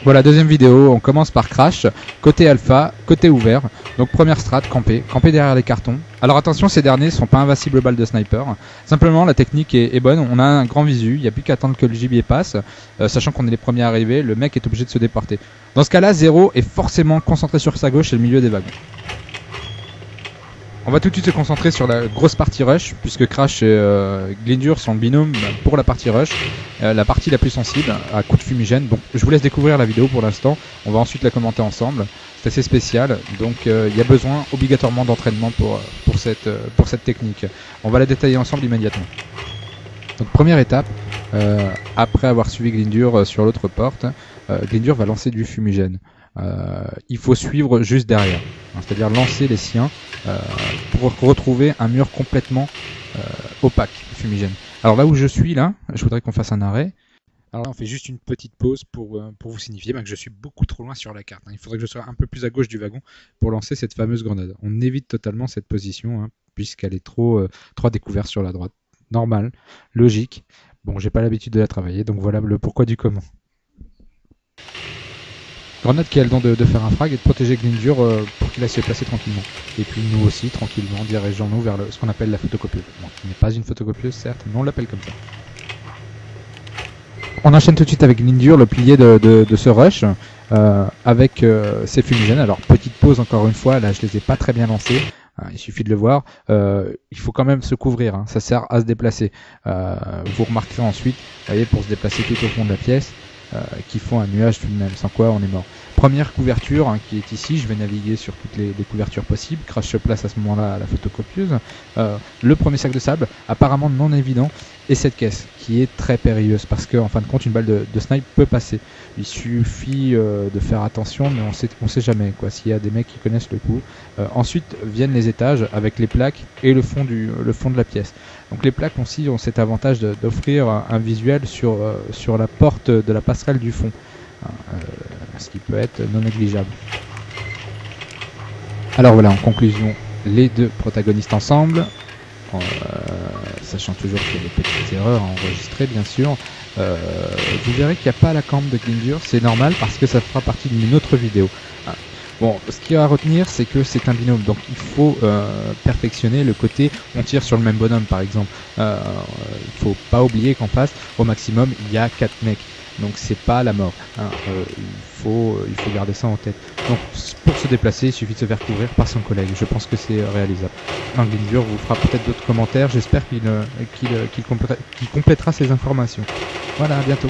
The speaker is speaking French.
Voilà, deuxième vidéo, on commence par Crash, côté alpha, côté ouvert. Donc première strat, camper derrière les cartons. Alors attention, ces derniers ne sont pas invincibles balles de sniper. Simplement, la technique est bonne, on a un grand visu, il n'y a plus qu'à attendre que le gibier passe. Sachant qu'on est les premiers arrivés, le mec est obligé de se déporter. Dans ce cas-là, Zero est forcément concentré sur sa gauche et le milieu des wagons. On va tout de suite se concentrer sur la grosse partie rush, puisque Crash et Glindur sont le binôme pour la partie rush, la partie la plus sensible, à coup de fumigène. Donc je vous laisse découvrir la vidéo pour l'instant, on va ensuite la commenter ensemble. C'est assez spécial, donc il y a besoin obligatoirement d'entraînement pour cette technique. On va la détailler ensemble immédiatement. Donc première étape, après avoir suivi Glindur sur l'autre porte, Glindur va lancer du fumigène. Il faut suivre juste derrière, c'est-à-dire lancer les siens pour retrouver un mur complètement opaque, fumigène. Alors là où je suis là, je voudrais qu'on fasse un arrêt. Alors là on fait juste une petite pause pour vous signifier que je suis beaucoup trop loin sur la carte. Il faudrait que je sois un peu plus à gauche du wagon pour lancer cette fameuse grenade. On évite totalement cette position puisqu'elle est trop à découvert sur la droite. Normal, logique. Bon, j'ai pas l'habitude de la travailler, donc voilà le pourquoi du comment. Grenade qui a le don de faire un frag et de protéger Glindur pour qu'il aille se placer tranquillement. Et puis nous aussi, tranquillement, dirigeons-nous vers ce qu'on appelle la photocopieuse. Bon, qui n'est pas une photocopieuse, certes, mais on l'appelle comme ça. On enchaîne tout de suite avec Glindur, le pilier de ce rush, avec ses fumigènes. Alors, petite pause encore une fois, là je les ai pas très bien lancés. Il suffit de le voir. Il faut quand même se couvrir, ça sert à se déplacer. Vous remarquerez ensuite, vous voyez, pour se déplacer tout au fond de la pièce, qui font un nuage tout de même, sans quoi on est mort. Première couverture qui est ici, je vais naviguer sur toutes les couvertures possibles. Crash se place à ce moment-là à la photocopieuse. Le premier sac de sable, apparemment non évident, et cette caisse qui est très périlleuse parce qu'en fin de compte une balle de snipe peut passer. Il suffit de faire attention, mais on sait jamais s'il y a des mecs qui connaissent le coup. Ensuite viennent les étages avec les plaques et le fond de la pièce. Donc les plaques aussi ont cet avantage d'offrir un visuel sur la porte de la passerelle du fond, ce qui peut être non négligeable. Alors voilà, en conclusion, les deux protagonistes ensemble, sachant toujours qu'il y a des petites erreurs à enregistrer bien sûr. Vous verrez qu'il n'y a pas la campe de Glindur, c'est normal parce que ça fera partie d'une autre vidéo. Bon, ce qu'il y a à retenir, c'est que c'est un binôme, donc il faut perfectionner le côté on tire sur le même bonhomme par exemple. Il faut pas oublier qu'en face, au maximum, il y a 4 mecs, donc c'est pas la mort. Il faut garder ça en tête. Donc pour se déplacer, il suffit de se faire couvrir par son collègue. Je pense que c'est réalisable. Glindur vous fera peut-être d'autres commentaires. J'espère qu'il complétera ces informations. Voilà, à bientôt.